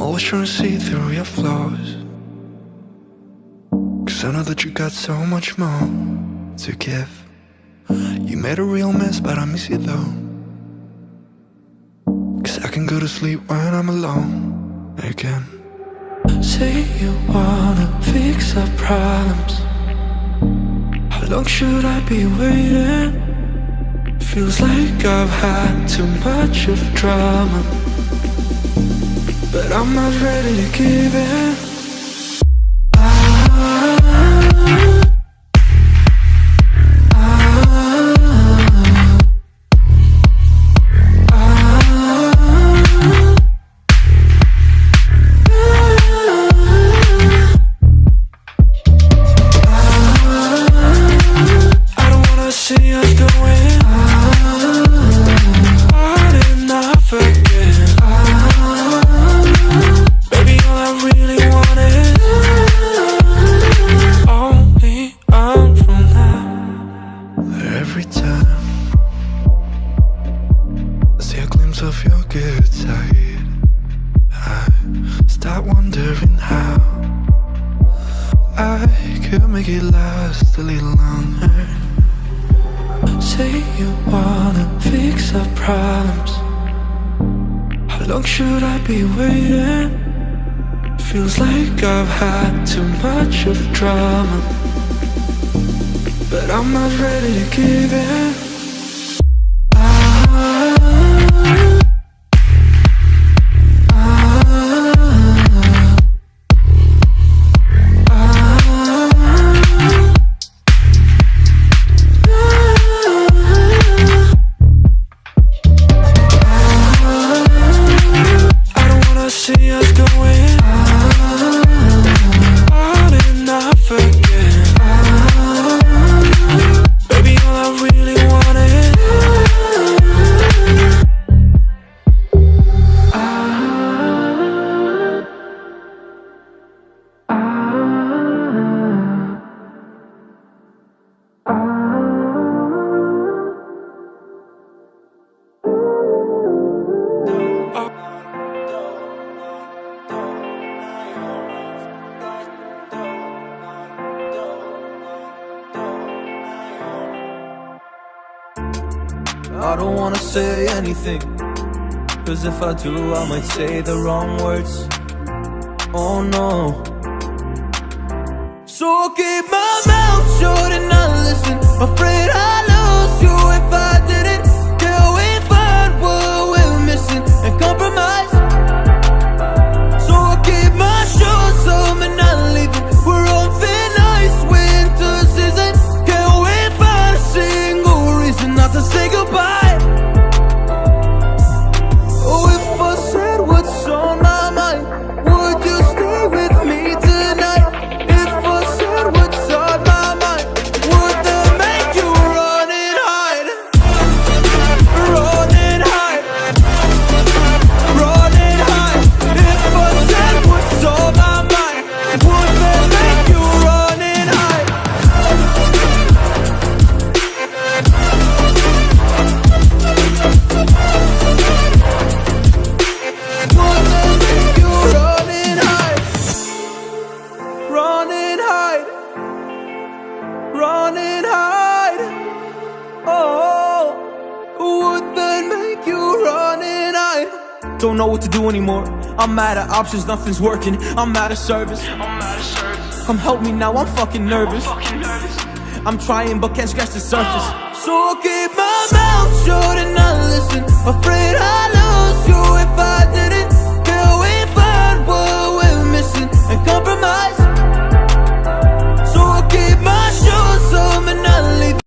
always trying to see through your flaws, 'cause I know that you got so much more to give. You made a real mess, but I miss you though, 'cause I can go to sleep when I'm alone again. Say you wanna fix our problems. How long should I be waiting? Feels like I've had too much of drama, but I'm not ready to give in. Every time I see a glimpse of your good side, I start wondering how I could make it last a little longer. Say you wanna fix our problems. How long should I be waiting? Feels like I've had too much of drama, but I'm not ready to give in. I don't wanna see us going on and off again. I don't wanna say anything, 'cause if I do, I might say the wrong words. Oh no. So I'll keep my mouth shut and not listen. Afraid I'd lose you if I didn't. Till we find what we're missing and compromise. So I'll keep my shoes on and not leaving. We're on thin ice, winter season. Can't wait for a single reason not to say goodbye. Run and hide. Oh, would that make you run and hide? Don't know what to do anymore. I'm out of options, nothing's working. I'm out of service. Come help me now, I'm fucking nervous. I'm trying but can't scratch the surface. So I'll keep my mouth shut and not listen. Afraid I'd lose you if I didn't. Till we find what we're missing and compromise. So I'll keep my shoes on and not leave.